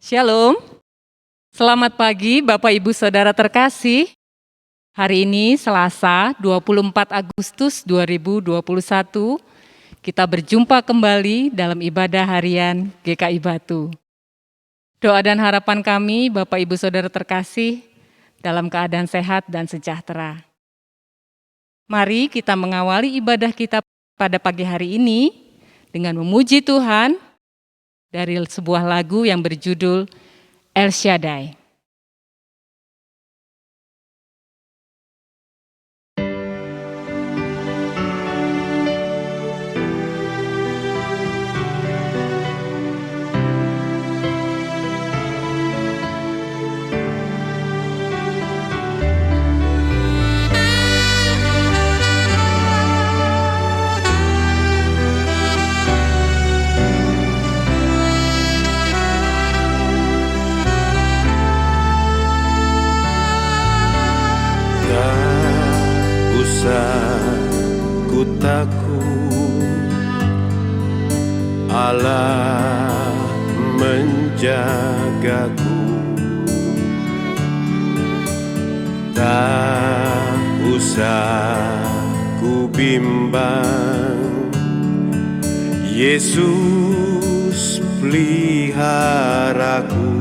Shalom, selamat pagi Bapak Ibu Saudara terkasih. Hari ini Selasa 24 Agustus 2021, kita berjumpa kembali dalam ibadah harian GKI Batu. Doa dan harapan kami Bapak Ibu Saudara terkasih dalam keadaan sehat dan sejahtera. Mari kita mengawali ibadah kita pada pagi hari ini dengan memuji Tuhan dari sebuah lagu yang berjudul El Shaddai. Ku takut, Allah menjagaku. Tak usah ku bimbang, Yesus peliharaku.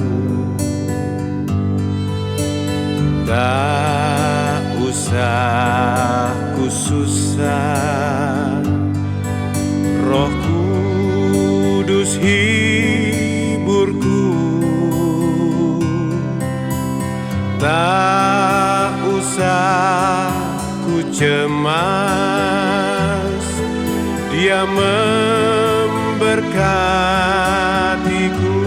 Tak usah ku susah, Roh Kudus hiburku. Tak usah ku cemas, Dia memberkatiku.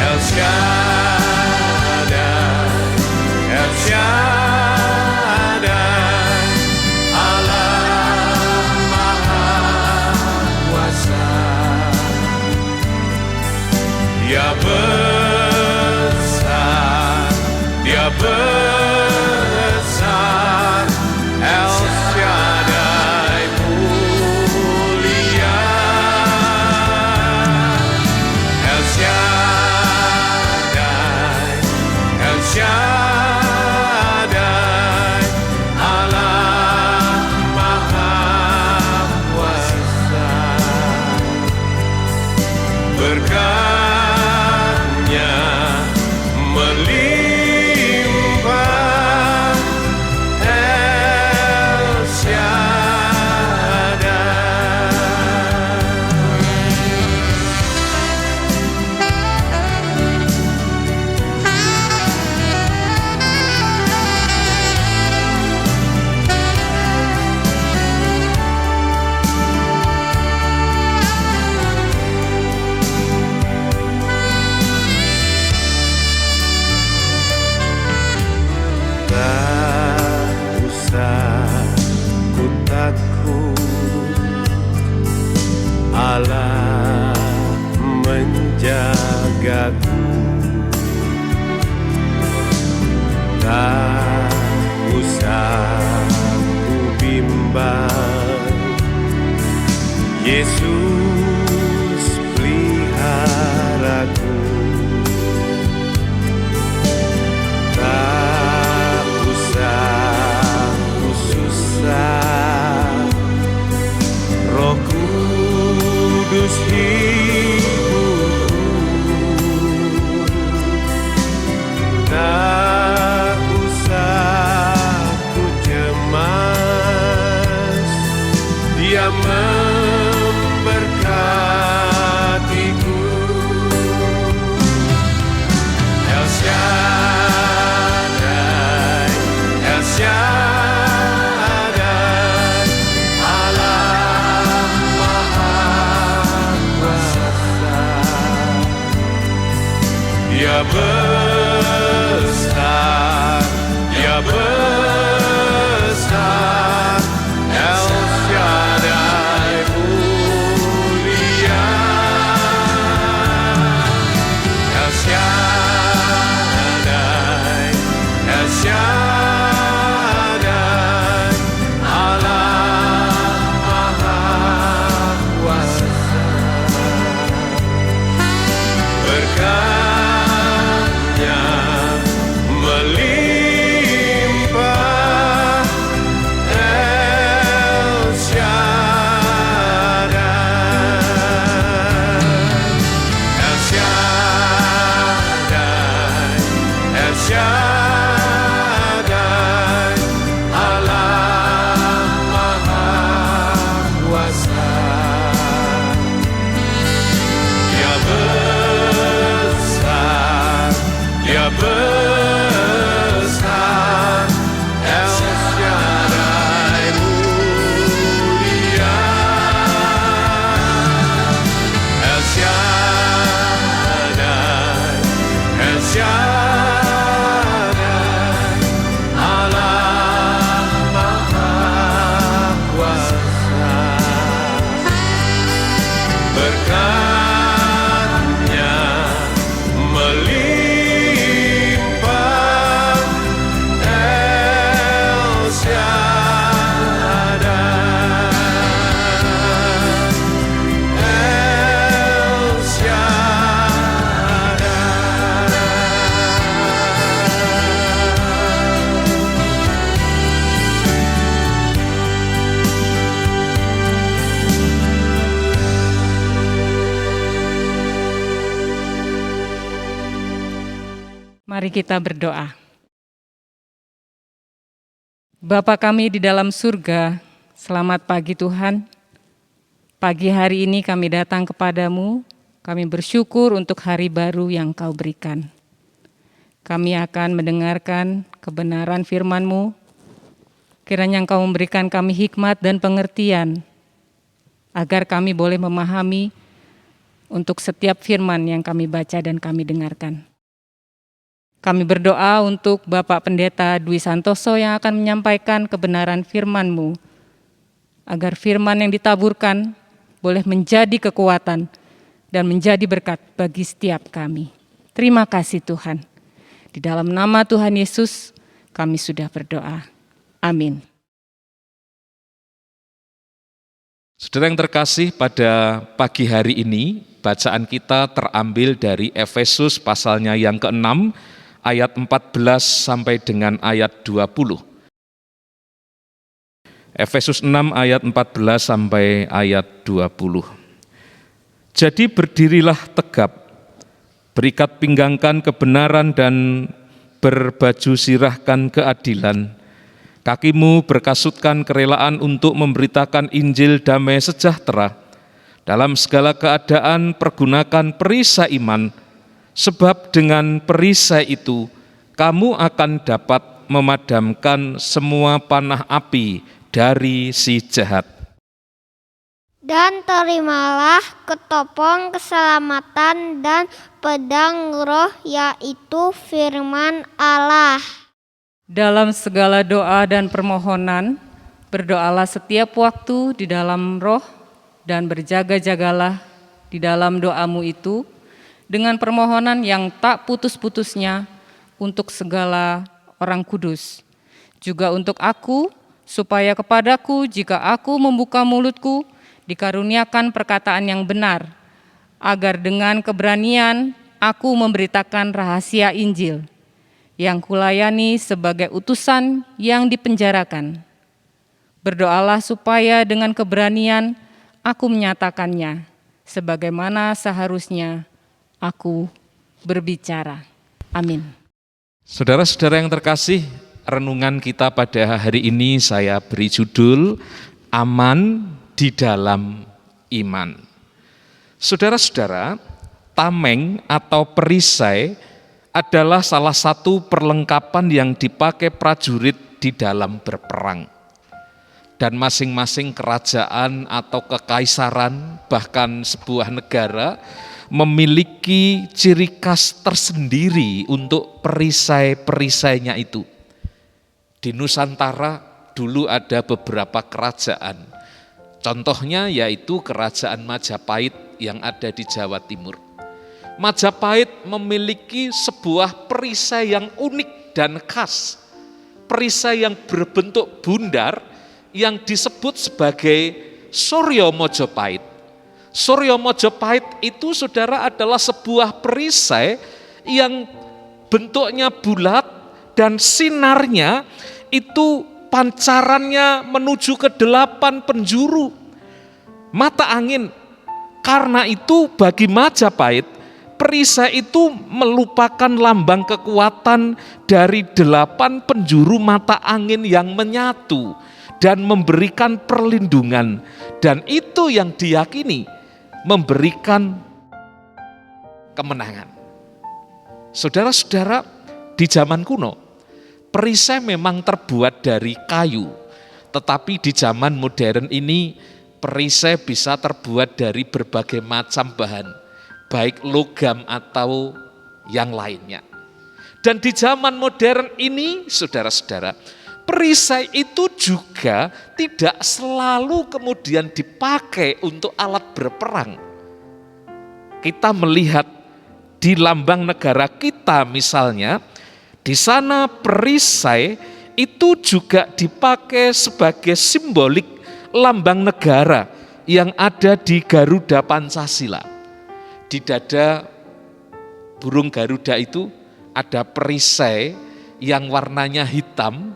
El Shaddai, El Shaddai, Allah Maha Kuasa. Dia besar, Dia besar, El Shaddai mulia. El Shaddai, El Shaddai, Allah Maha Kuasa. Berkat-Nya melimpah, El Shaddai. Tak usah ku takut, Allah menjagaku. Tak usah ku bimbang, Yesus peliharaku. Tak usah ku susah, Roh Kudus hiburku. Tak usah ku cemas, Dia memberkatiku. El Shaddai, El Shaddai, Allah Maha Kuasa. Dia besar, Dia besar, El Shaddai Mari kita berdoa. Bapa kami di dalam surga, selamat pagi Tuhan. Pagi hari ini kami datang kepadamu, kami bersyukur untuk hari baru yang Kau berikan. Kami akan mendengarkan kebenaran firman-Mu, kiranya Engkau memberikan kami hikmat dan pengertian, agar kami boleh memahami untuk setiap firman yang kami baca dan kami dengarkan. Kami berdoa untuk Bapak Pendeta Dwi Santoso yang akan menyampaikan kebenaran firman-Mu, agar firman yang ditaburkan boleh menjadi kekuatan dan menjadi berkat bagi setiap kami. Terima kasih Tuhan. Di dalam nama Tuhan Yesus kami sudah berdoa. Amin. Saudara yang terkasih, pada pagi hari ini bacaan kita terambil dari Efesus pasalnya yang ke-6 ayat 14 sampai dengan ayat 20. Efesus 6 ayat 14 sampai ayat 20. Jadi berdirilah tegap, berikat pinggangkan kebenaran dan berbaju sirahkan keadilan. Kakimu berkasutkan kerelaan untuk memberitakan Injil damai sejahtera. Dalam segala keadaan pergunakan perisai iman, sebab dengan perisai itu kamu akan dapat memadamkan semua panah api dari si jahat. Dan terimalah ketopong keselamatan dan pedang roh, yaitu firman Allah. Dalam segala doa dan permohonan, berdoalah setiap waktu di dalam roh dan berjaga-jagalah di dalam doamu itu dengan permohonan yang tak putus-putusnya untuk segala orang kudus. Juga untuk aku, supaya kepadaku jika aku membuka mulutku, dikaruniakan perkataan yang benar, agar dengan keberanian aku memberitakan rahasia Injil, yang kulayani sebagai utusan yang dipenjarakan. Berdoalah supaya dengan keberanian aku menyatakannya, sebagaimana seharusnya aku berbicara. Amin. Saudara-saudara yang terkasih, renungan kita pada hari ini saya beri judul Aman di dalam Iman. Saudara-saudara, tameng atau perisai adalah salah satu perlengkapan yang dipakai prajurit di dalam berperang. Dan masing-masing kerajaan atau kekaisaran, bahkan sebuah negara, memiliki ciri khas tersendiri untuk perisai-perisainya itu. Di Nusantara dulu ada beberapa kerajaan. Contohnya yaitu Kerajaan Majapahit yang ada di Jawa Timur. Majapahit memiliki sebuah perisai yang unik dan khas. Perisai yang berbentuk bundar yang disebut sebagai Suryo Mojopahit. Suryo Mojopahit itu saudara adalah sebuah perisai yang bentuknya bulat dan sinarnya itu pancarannya menuju ke 8 penjuru mata angin. Karena itu bagi Majapahit, perisai itu merupakan lambang kekuatan dari 8 penjuru mata angin yang menyatu dan memberikan perlindungan, dan itu yang diyakini memberikan kemenangan. Saudara-saudara, di zaman kuno perisai memang terbuat dari kayu, tetapi di zaman modern ini perisai bisa terbuat dari berbagai macam bahan, baik logam atau yang lainnya. Dan di zaman modern ini, saudara-saudara, perisai itu juga tidak selalu kemudian dipakai untuk alat berperang. Kita melihat di lambang negara kita misalnya, di sana perisai itu juga dipakai sebagai simbolik lambang negara yang ada di Garuda Pancasila. Di dada burung Garuda itu ada perisai yang warnanya hitam,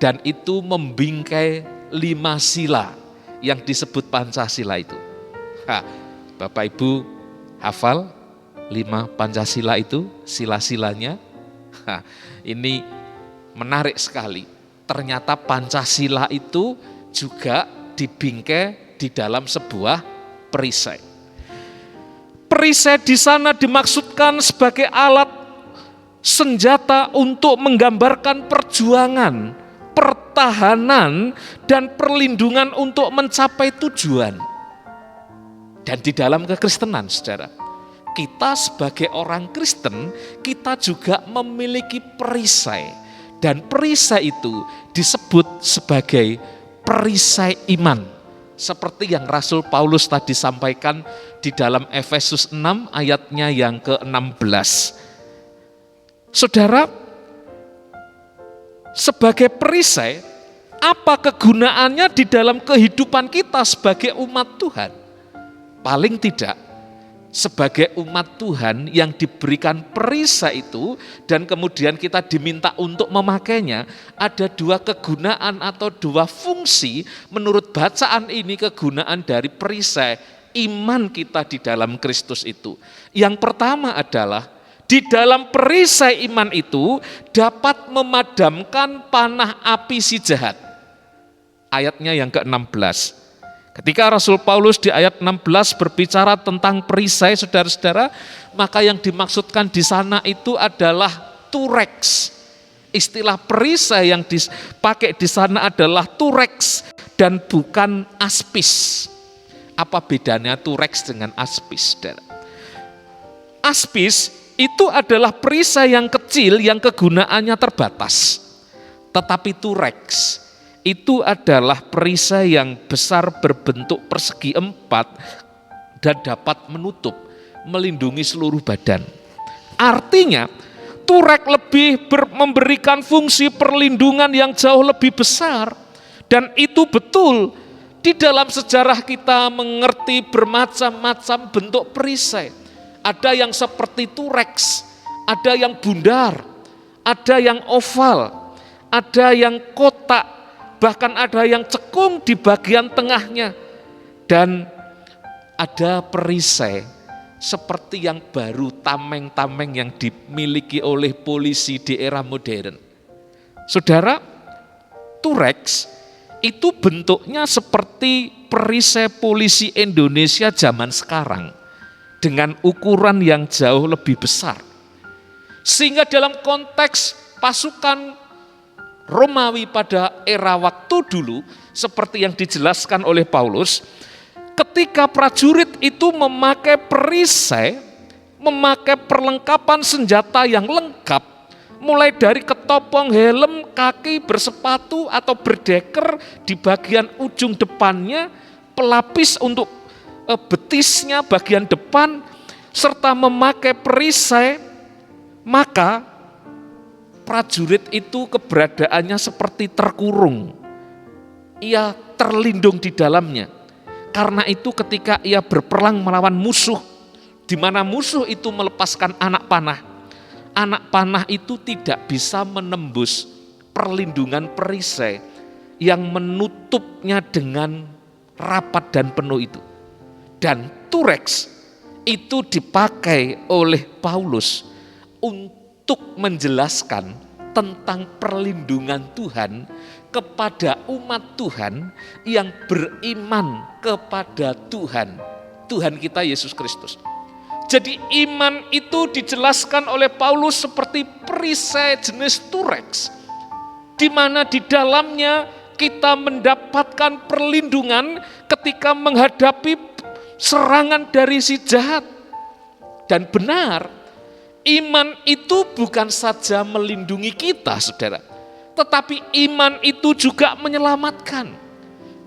dan itu membingkai 5 sila yang disebut Pancasila itu. Bapak Ibu hafal 5 Pancasila itu, sila-silanya? Nah, ini menarik sekali. Ternyata Pancasila itu juga dibingkai di dalam sebuah perisai. Perisai di sana dimaksudkan sebagai alat senjata untuk menggambarkan perjuangan, pertahanan, dan perlindungan untuk mencapai tujuan. Dan di dalam kekristenan, saudara, kita sebagai orang Kristen, kita juga memiliki perisai. Dan perisai itu disebut sebagai perisai iman. Seperti yang Rasul Paulus tadi sampaikan di dalam Efesus 6 ayatnya yang ke-16. Saudara, sebagai perisai, apa kegunaannya di dalam kehidupan kita sebagai umat Tuhan? Paling tidak, sebagai umat Tuhan yang diberikan perisai itu dan kemudian kita diminta untuk memakainya, ada dua kegunaan atau dua fungsi menurut bacaan ini kegunaan dari perisai iman kita di dalam Kristus itu. Yang pertama adalah di dalam perisai iman itu dapat memadamkan panah api si jahat. Ayatnya yang ke-16. Ketika Rasul Paulus di ayat 16 berbicara tentang perisai, saudara-saudara, maka yang dimaksudkan di sana itu adalah turex. Istilah perisai yang dipakai di sana adalah turex dan bukan aspis. Apa bedanya turex dengan aspis, saudara? Aspis itu adalah perisai yang kecil yang kegunaannya terbatas. Tetapi turex itu adalah perisai yang besar berbentuk persegi 4 dan dapat menutup, melindungi seluruh badan. Artinya, turex lebih memberikan fungsi perlindungan yang jauh lebih besar. Dan itu betul, di dalam sejarah kita mengerti bermacam-macam bentuk perisai. Ada yang seperti turex, ada yang bundar, ada yang oval, ada yang kotak, bahkan ada yang cekung di bagian tengahnya. Dan ada perisai seperti yang baru, tameng-tameng yang dimiliki oleh polisi di era modern. Saudara, turex itu bentuknya seperti perisai polisi Indonesia zaman sekarang dengan ukuran yang jauh lebih besar. Sehingga dalam konteks pasukan Romawi pada era waktu dulu, seperti yang dijelaskan oleh Paulus, ketika prajurit itu memakai perisai, memakai perlengkapan senjata yang lengkap, mulai dari ketopong, helm, kaki, bersepatu atau berdeker di bagian ujung depannya, pelapis untuk betisnya bagian depan, serta memakai perisai, maka prajurit itu keberadaannya seperti terkurung. Ia terlindung di dalamnya. Karena itu ketika ia berperang melawan musuh, di mana musuh itu melepaskan anak panah itu tidak bisa menembus perlindungan perisai yang menutupnya dengan rapat dan penuh itu. Dan turex itu dipakai oleh Paulus untuk menjelaskan tentang perlindungan Tuhan kepada umat Tuhan yang beriman kepada Tuhan kita Yesus Kristus. Jadi iman itu dijelaskan oleh Paulus seperti perisai jenis turex, di mana di dalamnya kita mendapatkan perlindungan ketika menghadapi serangan dari si jahat. Dan benar, iman itu bukan saja melindungi kita, saudara, tetapi iman itu juga menyelamatkan.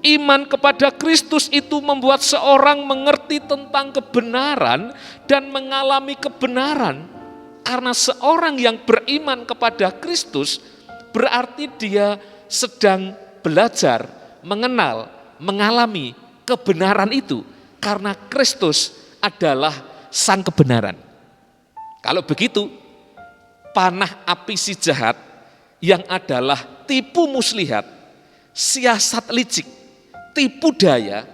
Iman kepada Kristus itu membuat seorang mengerti tentang kebenaran dan mengalami kebenaran. Karena seorang yang beriman kepada Kristus berarti dia sedang belajar, mengenal, mengalami kebenaran itu. Karena Kristus adalah sang kebenaran. Kalau begitu, panah api si jahat yang adalah tipu muslihat, siasat licik, tipu daya,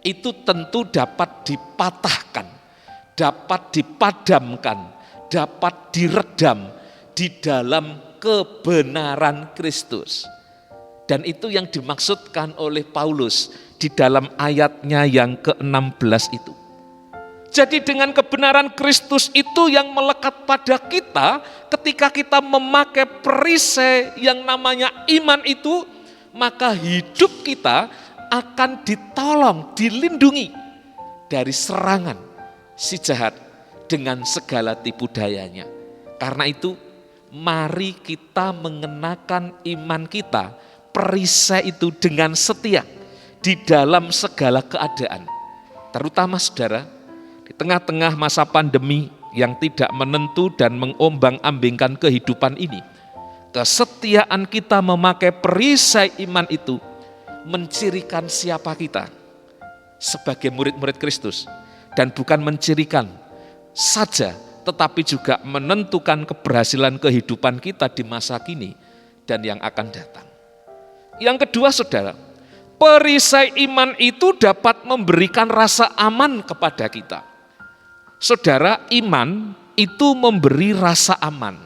itu tentu dapat dipatahkan, dapat dipadamkan, dapat diredam di dalam kebenaran Kristus. Dan itu yang dimaksudkan oleh Paulus di dalam ayatnya yang ke-16 itu. Jadi dengan kebenaran Kristus itu yang melekat pada kita, ketika kita memakai perisai yang namanya iman itu, maka hidup kita akan ditolong, dilindungi dari serangan si jahat dengan segala tipu dayanya. Karena itu, mari kita mengenakan iman kita, perisai itu dengan setia di dalam segala keadaan. Terutama saudara, di tengah-tengah masa pandemi yang tidak menentu dan mengombang-ambingkan kehidupan ini, kesetiaan kita memakai perisai iman itu mencirikan siapa kita sebagai murid-murid Kristus. Dan bukan mencirikan saja, tetapi juga menentukan keberhasilan kehidupan kita di masa kini dan yang akan datang. Yang kedua saudara, perisai iman itu dapat memberikan rasa aman kepada kita. Saudara, iman itu memberi rasa aman.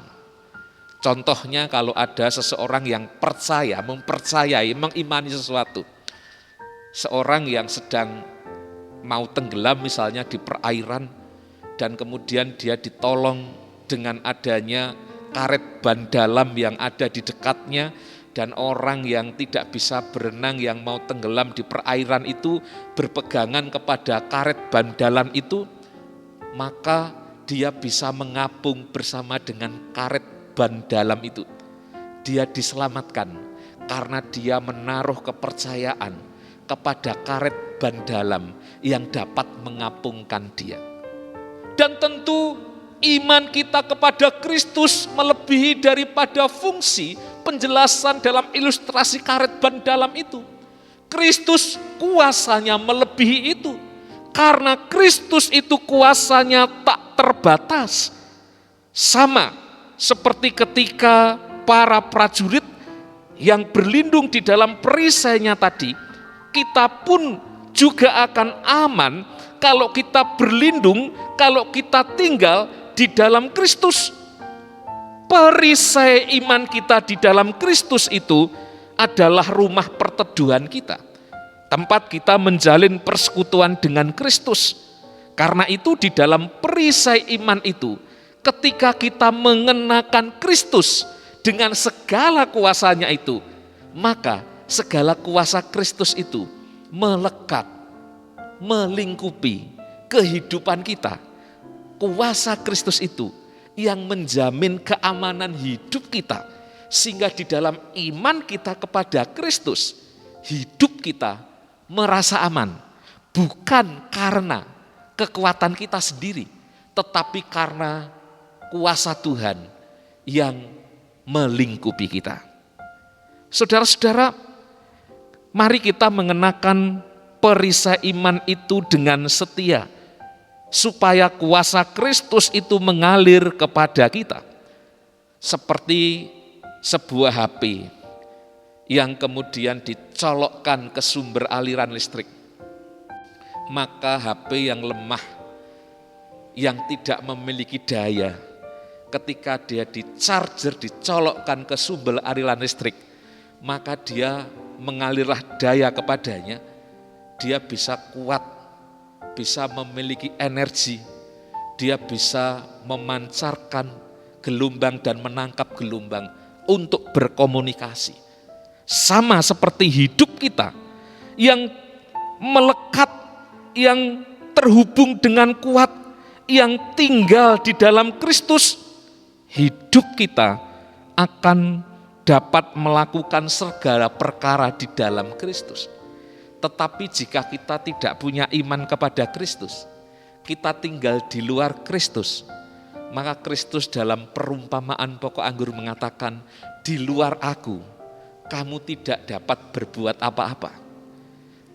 Contohnya kalau ada seseorang yang mempercayai, mengimani sesuatu. Seorang yang sedang mau tenggelam misalnya di perairan, dan kemudian dia ditolong dengan adanya karet ban dalam yang ada di dekatnya, dan orang yang tidak bisa berenang yang mau tenggelam di perairan itu berpegangan kepada karet ban dalam itu, maka dia bisa mengapung bersama dengan karet ban dalam itu. Dia diselamatkan karena dia menaruh kepercayaan kepada karet ban dalam yang dapat mengapungkan dia. Dan tentu iman kita kepada Kristus melebihi daripada fungsi penjelasan dalam ilustrasi karet ban dalam itu. Kristus kuasanya melebihi itu. Karena Kristus itu kuasanya tak terbatas. Sama seperti ketika para prajurit yang berlindung di dalam perisainya tadi, kita pun juga akan aman kalau kita berlindung, kalau kita tinggal di dalam Kristus. Perisai iman kita di dalam Kristus itu adalah rumah perteduhan kita. Tempat kita menjalin persekutuan dengan Kristus. Karena itu di dalam perisai iman itu, ketika kita mengenakan Kristus dengan segala kuasanya itu, maka segala kuasa Kristus itu melekat, melingkupi kehidupan kita. Kuasa Kristus itu yang menjamin keamanan hidup kita, sehingga di dalam iman kita kepada Kristus, hidup kita merasa aman, bukan karena kekuatan kita sendiri, tetapi karena kuasa Tuhan yang melingkupi kita. Saudara-saudara, mari kita mengenakan perisai iman itu dengan setia, supaya kuasa Kristus itu mengalir kepada kita. Seperti sebuah HP yang kemudian dicolokkan ke sumber aliran listrik. Maka HP yang lemah, yang tidak memiliki daya, ketika dia di-charger, dicolokkan ke sumber aliran listrik, maka dia mengalirlah daya kepadanya, dia bisa kuat, bisa memiliki energi, dia bisa memancarkan gelombang dan menangkap gelombang untuk berkomunikasi. Sama seperti hidup kita yang melekat, yang terhubung dengan kuat, yang tinggal di dalam Kristus, hidup kita akan dapat melakukan segala perkara di dalam Kristus. Tetapi jika kita tidak punya iman kepada Kristus, kita tinggal di luar Kristus, maka Kristus dalam perumpamaan pokok anggur mengatakan, di luar aku kamu tidak dapat berbuat apa-apa.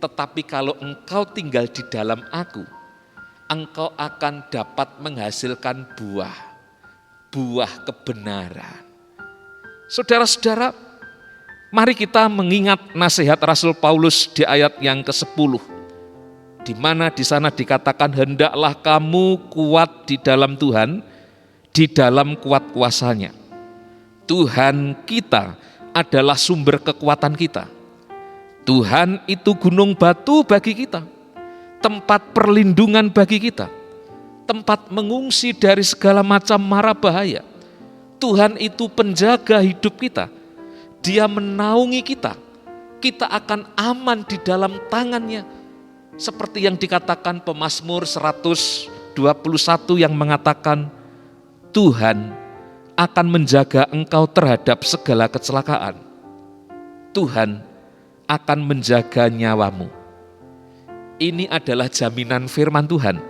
Tetapi kalau engkau tinggal di dalam aku, engkau akan dapat menghasilkan buah kebenaran. Saudara-saudara, mari kita mengingat nasihat Rasul Paulus di ayat yang ke-10, di mana di sana dikatakan, hendaklah kamu kuat di dalam Tuhan, di dalam kuat kuasanya. Tuhan kita adalah sumber kekuatan kita. Tuhan itu gunung batu bagi kita, tempat perlindungan bagi kita, tempat mengungsi dari segala macam mara bahaya. Tuhan itu penjaga hidup kita. Dia menaungi kita. Kita akan aman di dalam tangannya. Seperti yang dikatakan pemazmur 121 yang mengatakan, Tuhan akan menjaga engkau terhadap segala kecelakaan. Tuhan akan menjaga nyawamu. Ini adalah jaminan firman Tuhan.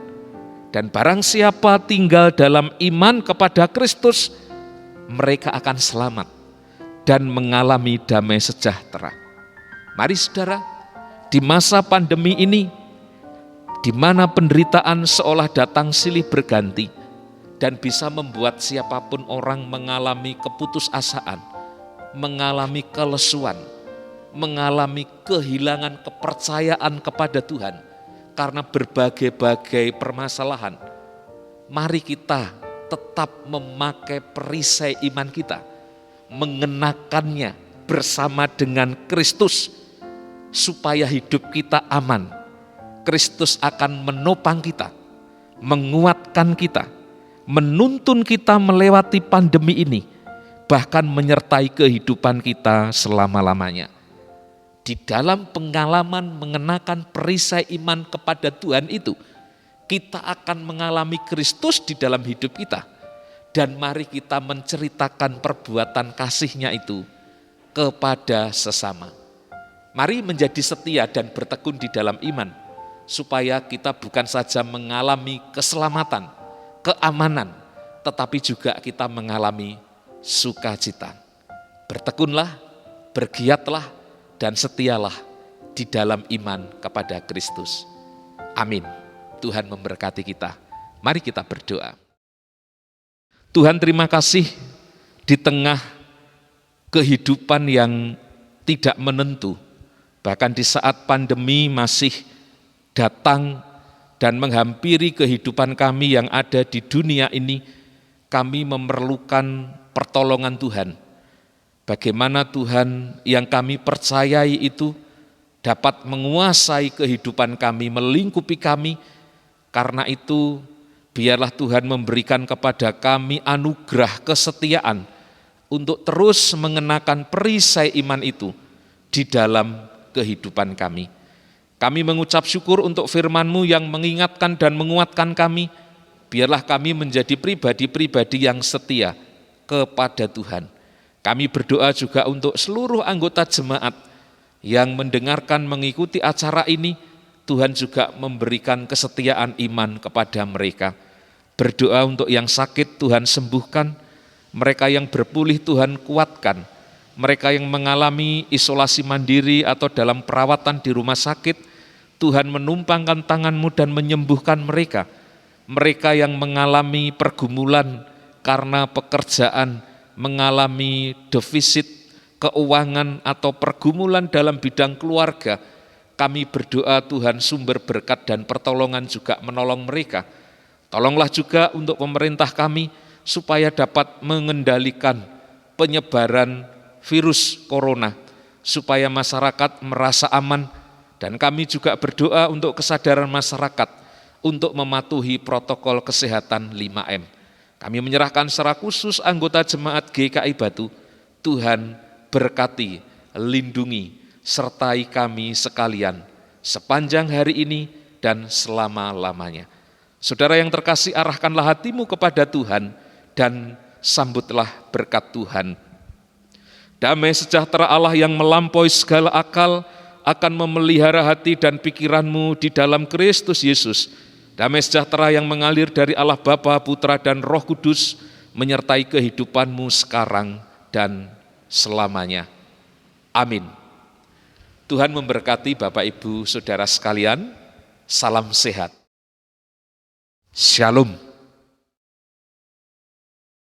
Dan barang siapa tinggal dalam iman kepada Kristus, mereka akan selamat dan mengalami damai sejahtera. Mari saudara, di masa pandemi ini, di mana penderitaan seolah datang silih berganti dan bisa membuat siapapun orang mengalami keputusasaan, mengalami kelesuan, mengalami kehilangan kepercayaan kepada Tuhan karena berbagai-bagai permasalahan. Mari kita tetap memakai perisai iman kita, mengenakannya bersama dengan Kristus, supaya hidup kita aman. Kristus akan menopang kita, menguatkan kita, menuntun kita melewati pandemi ini, bahkan menyertai kehidupan kita selama-lamanya. Di dalam pengalaman mengenakan perisai iman kepada Tuhan itu, kita akan mengalami Kristus di dalam hidup kita. Dan mari kita menceritakan perbuatan kasih-Nya itu kepada sesama. Mari menjadi setia dan bertekun di dalam iman, supaya kita bukan saja mengalami keselamatan, keamanan, tetapi juga kita mengalami sukacita. Bertekunlah, bergiatlah, dan setialah di dalam iman kepada Kristus. Amin. Tuhan memberkati kita. Mari kita berdoa. Tuhan, terima kasih di tengah kehidupan yang tidak menentu, bahkan di saat pandemi masih datang dan menghampiri kehidupan kami yang ada di dunia ini, kami memerlukan pertolongan Tuhan. Bagaimana Tuhan yang kami percayai itu dapat menguasai kehidupan kami, melingkupi kami. Karena itu biarlah Tuhan memberikan kepada kami anugerah kesetiaan untuk terus mengenakan perisai iman itu di dalam kehidupan kami. Kami mengucap syukur untuk firman-Mu yang mengingatkan dan menguatkan kami. Biarlah kami menjadi pribadi-pribadi yang setia kepada Tuhan. Kami berdoa juga untuk seluruh anggota jemaat yang mendengarkan, mengikuti acara ini. Tuhan juga memberikan kesetiaan iman kepada mereka. Berdoa untuk yang sakit, Tuhan sembuhkan. Mereka yang berpulih, Tuhan kuatkan. Mereka yang mengalami isolasi mandiri atau dalam perawatan di rumah sakit, Tuhan menumpangkan tangan-Mu dan menyembuhkan mereka. Mereka yang mengalami pergumulan karena pekerjaan, mengalami defisit keuangan atau pergumulan dalam bidang keluarga, kami berdoa Tuhan sumber berkat dan pertolongan juga menolong mereka. Tolonglah juga untuk pemerintah kami supaya dapat mengendalikan penyebaran virus corona, supaya masyarakat merasa aman, dan kami juga berdoa untuk kesadaran masyarakat untuk mematuhi protokol kesehatan 5M. Kami menyerahkan secara khusus anggota jemaat GKI Batu. Tuhan berkati, lindungi, sertai kami sekalian sepanjang hari ini dan selama-lamanya. Saudara yang terkasih, arahkanlah hatimu kepada Tuhan dan sambutlah berkat Tuhan. Damai sejahtera Allah yang melampaui segala akal akan memelihara hati dan pikiranmu di dalam Kristus Yesus. Damai sejahtera yang mengalir dari Allah Bapa, Putra, dan Roh Kudus menyertai kehidupanmu sekarang dan selamanya. Amin. Tuhan memberkati Bapak, Ibu, Saudara sekalian. Salam sehat. Shalom.